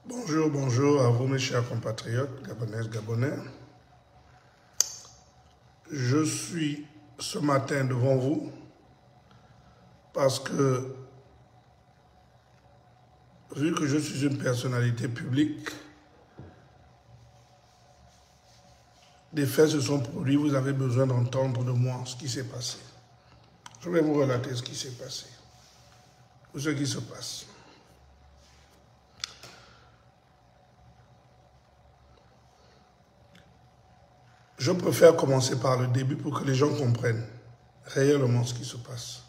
Bonjour, bonjour à vous mes chers compatriotes, gabonaises, gabonais. Je suis ce matin devant vous parce que, vu que je suis une personnalité publique, des faits se sont produits, vous avez besoin d'entendre de moi ce qui s'est passé. Je vais vous relater ce qui s'est passé, ou ce qui se passe. Je préfère commencer par le début pour que les gens comprennent réellement ce qui se passe.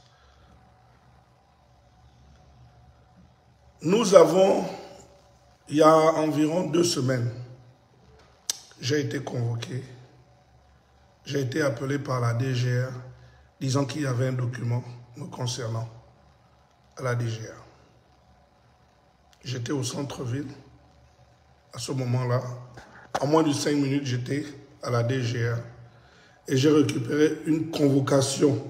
Nous avons, il y a environ 2 semaines, j'ai été convoqué, j'ai été appelé par la DGR disant qu'il y avait un document me concernant à la DGR. J'étais au centre-ville, à ce moment-là, en moins de 5 minutes, j'étais à la DGR et j'ai récupéré une convocation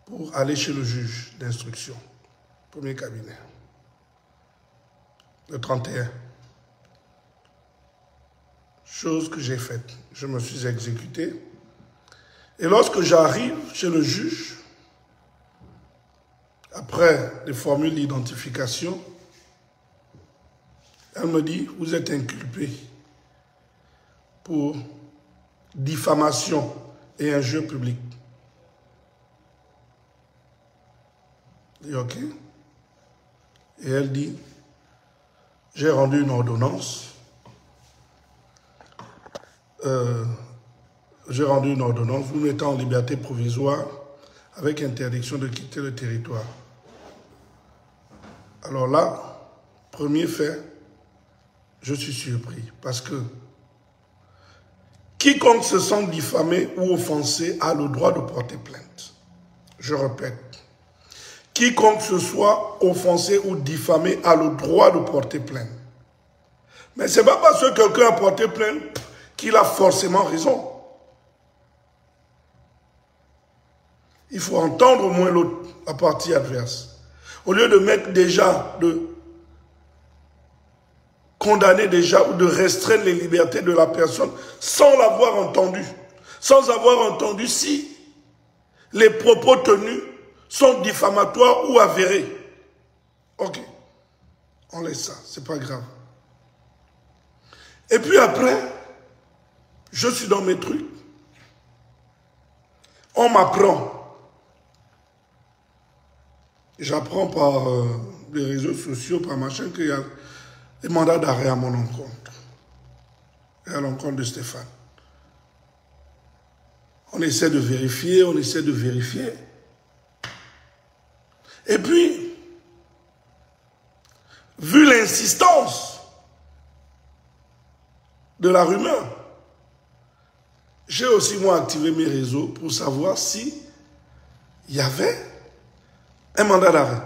pour aller chez le juge d'instruction, premier cabinet, le 31. Chose que j'ai faite, je me suis exécuté. Et lorsque j'arrive chez le juge, après des formules d'identification, elle me dit, vous êtes inculpé pour diffamation et injure publique. Je dis ok. Et elle dit, j'ai rendu une ordonnance. Vous mettez en liberté provisoire avec interdiction de quitter le territoire. Alors là, premier fait, je suis surpris parce que quiconque se sent diffamé ou offensé a le droit de porter plainte. Je répète, quiconque se soit offensé ou diffamé a le droit de porter plainte. Mais ce n'est pas parce que quelqu'un a porté plainte qu'il a forcément raison. Il faut entendre au moins l'autre, la partie adverse. Au lieu de mettre déjà, de condamner déjà ou de restreindre les libertés de la personne sans l'avoir entendu. Sans avoir entendu si les propos tenus sont diffamatoires ou avérés. Ok, on laisse ça, c'est pas grave. Et puis après, je suis dans mes trucs. On m'apprend. J'apprends par les réseaux sociaux, par machin, qu'il y a des mandats d'arrêt à mon encontre. Et à l'encontre de Stéphane. On essaie de vérifier, Et puis, vu l'insistance de la rumeur, j'ai aussi moi activé mes réseaux pour savoir si il y avait un mandat d'arrêt.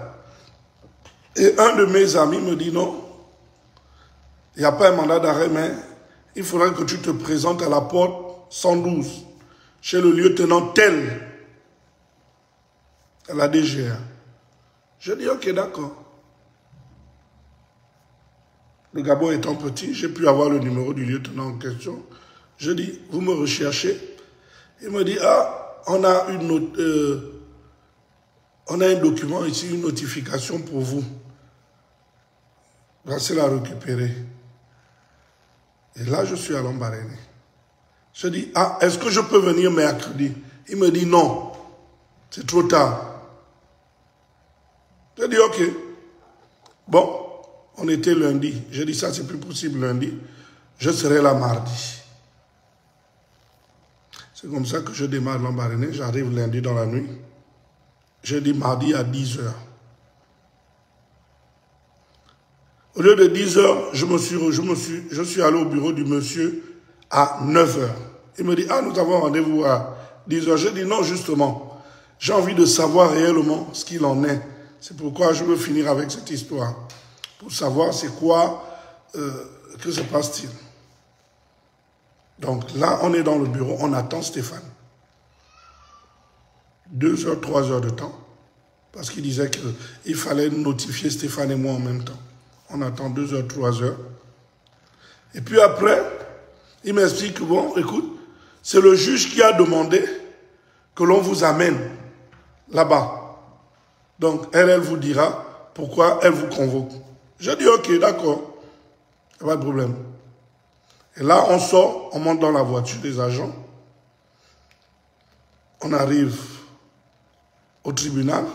Et un de mes amis me dit non, il n'y a pas un mandat d'arrêt, mais il faudra que tu te présentes à la porte 112, chez le lieutenant tel, à la DGA. Je dis ok, d'accord. Le Gabon étant petit, j'ai pu avoir le numéro du lieutenant en question. Je dis, vous me recherchez? Il me dit, ah, on a un document ici, une notification pour vous. Laissez la récupérer. Et là, je suis à l'Ambaréné. Je dis, ah, est-ce que je peux venir mercredi? Il me dit, non, c'est trop tard. Je dis, ok. Bon, on était lundi. Je dis, ça, c'est plus possible lundi. Je serai là mardi. C'est comme ça que je démarre l'Ambaréné. J'arrive lundi dans la nuit. Je dis mardi à 10h. Au lieu de 10h, je suis allé au bureau du monsieur à 9h. Il me dit, ah, nous avons rendez-vous à 10h. Je dis, non, justement, j'ai envie de savoir réellement ce qu'il en est. C'est pourquoi je veux finir avec cette histoire. Pour savoir c'est quoi, que se passe-t-il. Donc là, on est dans le bureau, on attend Stéphane. 2 heures, 3 heures de temps. Parce qu'il disait qu'il fallait notifier Stéphane et moi en même temps. On attend 2 heures, 3 heures. Et puis après, il m'explique que, bon, écoute, c'est le juge qui a demandé que l'on vous amène là-bas. Donc, elle vous dira pourquoi elle vous convoque. Je dis, ok, d'accord, il n'y a pas de problème. Et là, on sort, on monte dans la voiture des agents. On arrive au tribunal.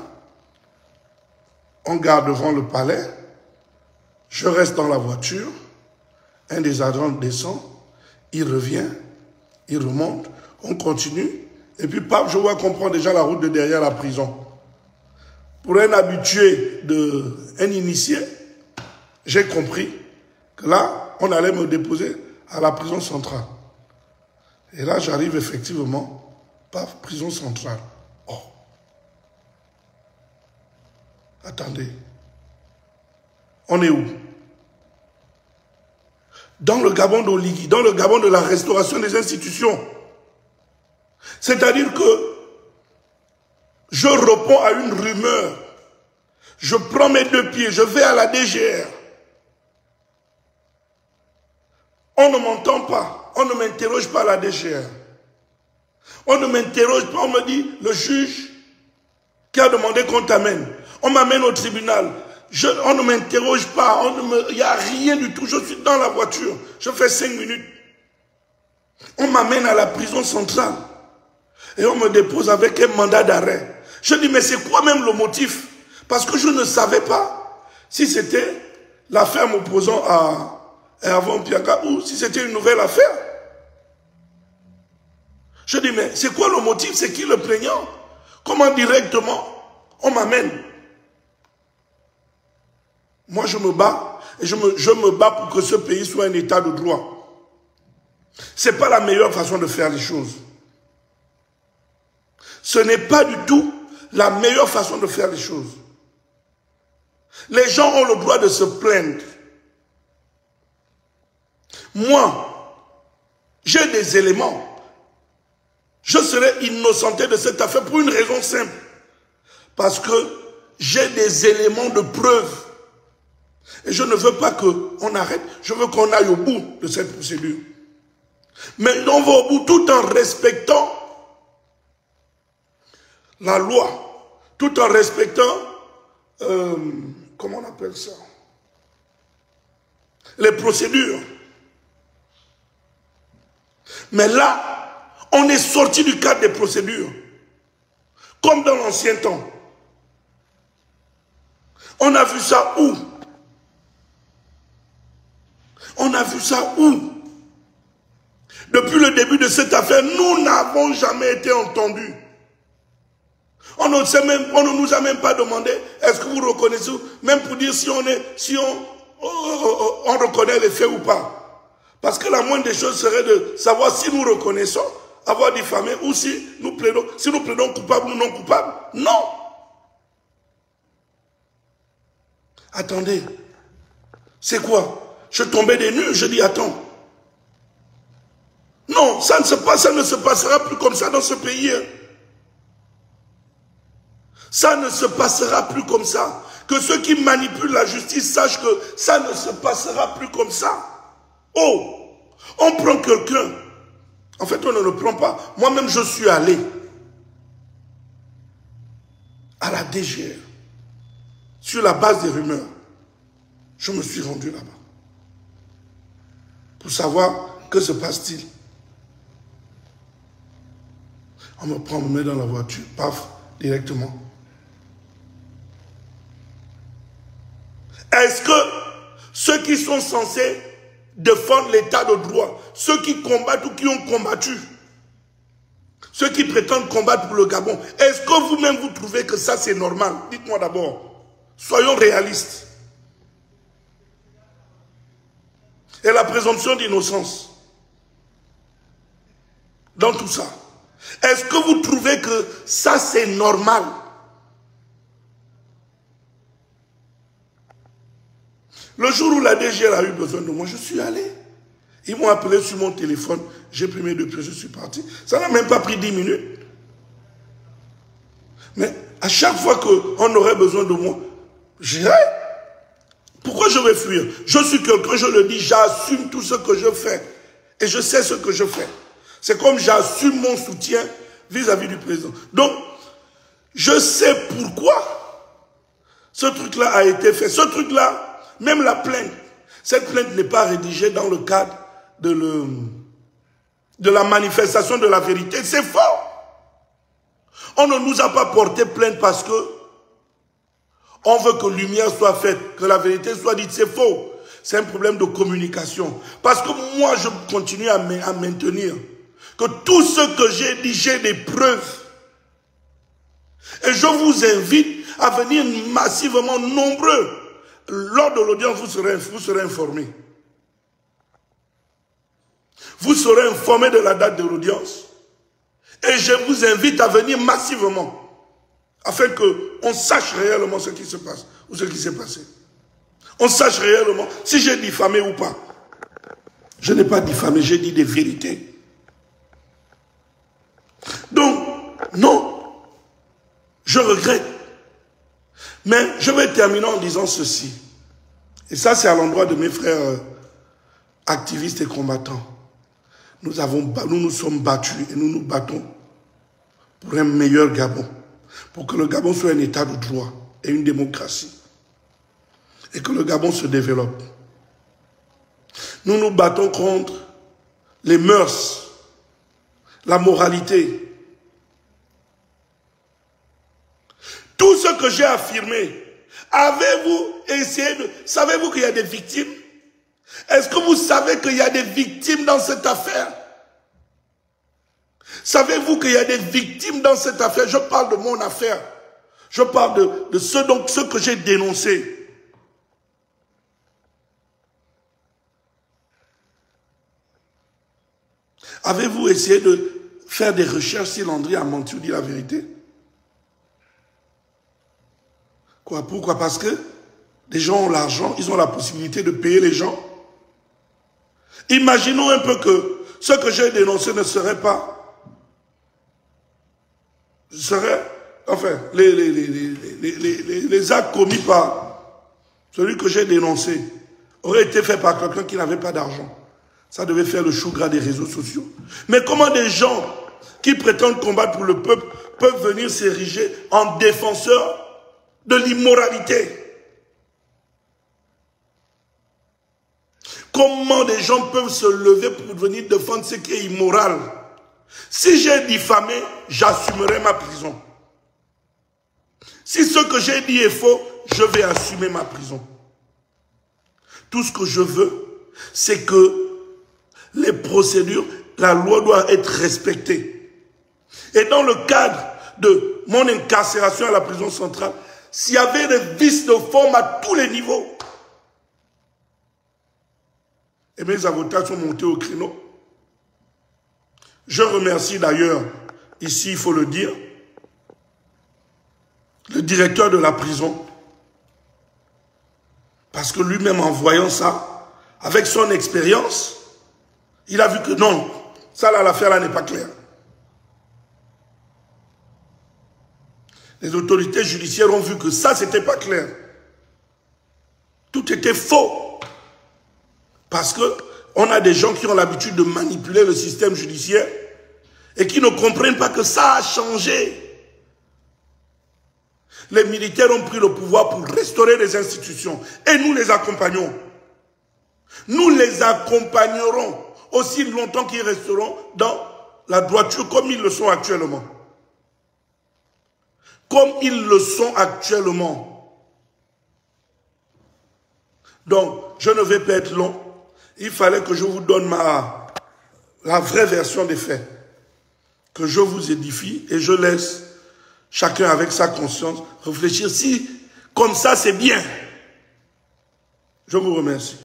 On garde devant le palais. Je reste dans la voiture. Un des agents descend. Il revient. Il remonte. On continue. Et puis, paf, je vois qu'on prend déjà la route de derrière la prison. Pour un habitué, un initié, j'ai compris que là, on allait me déposer à la prison centrale. Et là, j'arrive effectivement, paf, prison centrale. Oh. Attendez. On est où? Dans le Gabon d'Oligui, dans le Gabon de la restauration des institutions. C'est-à-dire que je réponds à une rumeur. Je prends mes 2 pieds, je vais à la DGR. On ne m'entend pas, on ne m'interroge pas à la DGR. On ne m'interroge pas, on me dit, le juge qui a demandé qu'on t'amène. On m'amène au tribunal. On ne m'interroge pas, il n'y a rien du tout. Je suis dans la voiture, je fais 5 minutes. On m'amène à la prison centrale. Et on me dépose avec un mandat d'arrêt. Je dis, mais c'est quoi même le motif? Parce que je ne savais pas si c'était l'affaire m'opposant à Hervé Piaka ou si c'était une nouvelle affaire. Je dis, mais c'est quoi le motif? C'est qui le plaignant? Comment directement on m'amène? Moi, je me bats et je me bats pour que ce pays soit un état de droit. Ce n'est pas la meilleure façon de faire les choses. Ce n'est pas du tout la meilleure façon de faire les choses. Les gens ont le droit de se plaindre. Moi, j'ai des éléments. Je serais innocenté de cette affaire pour une raison simple. Parce que j'ai des éléments de preuve. Et je ne veux pas qu'on arrête. Je veux qu'on aille au bout de cette procédure. Mais on va au bout tout en respectant la loi. Tout en respectant, comment on appelle ça? Les procédures. Mais là, on est sorti du cadre des procédures. Comme dans l'ancien temps. On a vu ça où? On a vu ça où? Depuis le début de cette affaire, nous n'avons jamais été entendus. On ne nous a même pas demandé, est-ce que vous reconnaissez, même pour dire si on reconnaît les faits ou pas. Parce que la moindre des choses serait de savoir si nous reconnaissons avoir diffamé ou si nous plaidons coupables ou non coupables. Non. Attendez. C'est quoi? Je tombais des nues, je dis attends. Non, ça ne se passera plus comme ça dans ce pays. Ça ne se passera plus comme ça. Que ceux qui manipulent la justice sachent que ça ne se passera plus comme ça. Oh, on prend quelqu'un. En fait, on ne le prend pas. Moi-même, je suis allé à la DGR sur la base des rumeurs. Je me suis rendu là-bas pour savoir que se passe-t-il. On me prend, on me met dans la voiture, paf, directement. Est-ce que ceux qui sont censés défendre l'état de droit, ceux qui combattent ou qui ont combattu, ceux qui prétendent combattre pour le Gabon, est-ce que vous-même vous trouvez que ça c'est normal? Dites-moi d'abord. Soyons réalistes. Et la présomption d'innocence dans tout ça. Est-ce que vous trouvez que ça c'est normal? Le jour où la DGR a eu besoin de moi, je suis allé. Ils m'ont appelé sur mon téléphone, j'ai pris mes 2 pieds, je suis parti. Ça n'a même pas pris 10 minutes. Mais À chaque fois qu'on aurait besoin de moi, j'irai. Pourquoi je vais fuir? Je suis quelqu'un, je le dis, j'assume tout ce que je fais. Et je sais ce que je fais. C'est comme j'assume mon soutien vis-à-vis du président. Donc, je sais pourquoi ce truc-là a été fait. Ce truc-là, même la plainte, cette plainte n'est pas rédigée dans le cadre de la manifestation de la vérité. C'est faux. On ne nous a pas porté plainte parce que on veut que lumière soit faite, que la vérité soit dite. C'est faux. C'est un problème de communication. Parce que moi, je continue à maintenir que tout ce que j'ai dit, j'ai des preuves. Et je vous invite à venir massivement nombreux. Lors de l'audience, vous serez informés. Vous serez informés de la date de l'audience. Et je vous invite à venir massivement. Afin qu'on sache réellement ce qui se passe. Ou ce qui s'est passé. On sache réellement si j'ai diffamé ou pas. Je n'ai pas diffamé, j'ai dit des vérités. Donc, non, je regrette. Mais je vais terminer en disant ceci. Et ça, c'est à l'endroit de mes frères activistes et combattants. Nous nous sommes battus et nous nous battons pour un meilleur Gabon. Pour que le Gabon soit un état de droit et une démocratie. Et que le Gabon se développe. Nous nous battons contre les mœurs, la moralité. Tout ce que j'ai affirmé, avez-vous essayé de... Savez-vous qu'il y a des victimes? Est-ce que vous savez qu'il y a des victimes dans cette affaire? Savez-vous qu'il y a des victimes dans cette affaire? Je parle de mon affaire. Je parle de ce que j'ai dénoncé. Avez-vous essayé de faire des recherches si Landry a menti ou dit la vérité? Quoi? Pourquoi? Parce que les gens ont l'argent, ils ont la possibilité de payer les gens. Imaginons un peu que ce que j'ai dénoncé ne serait pas... Enfin, les actes commis par celui que j'ai dénoncé auraient été faits par quelqu'un qui n'avait pas d'argent. Ça devait faire le chou gras des réseaux sociaux. Mais comment des gens qui prétendent combattre pour le peuple peuvent venir s'ériger en défenseurs de l'immoralité? Comment des gens peuvent se lever pour venir défendre ce qui est immoral? Si j'ai diffamé, j'assumerai ma prison. Si ce que j'ai dit est faux, je vais assumer ma prison. Tout ce que je veux, c'est que les procédures, la loi doit être respectée. Et dans le cadre de mon incarcération à la prison centrale, s'il y avait des vices de forme à tous les niveaux, et mes avocats sont montés au créneau. Je remercie d'ailleurs, ici il faut le dire, le directeur de la prison, parce que lui-même en voyant ça, avec son expérience, il a vu que non, ça là, l'affaire là n'est pas claire. Les autorités judiciaires ont vu que ça, c'était pas clair. Tout était faux. Parce que on a des gens qui ont l'habitude de manipuler le système judiciaire et qui ne comprennent pas que ça a changé. Les militaires ont pris le pouvoir pour restaurer les institutions et nous les accompagnons. Nous les accompagnerons aussi longtemps qu'ils resteront dans la droiture comme ils le sont actuellement. Comme ils le sont actuellement. Donc, je ne vais pas être long. Il fallait que je vous donne la vraie version des faits. Que je vous édifie et je laisse chacun avec sa conscience réfléchir si, comme ça, c'est bien. Je vous remercie.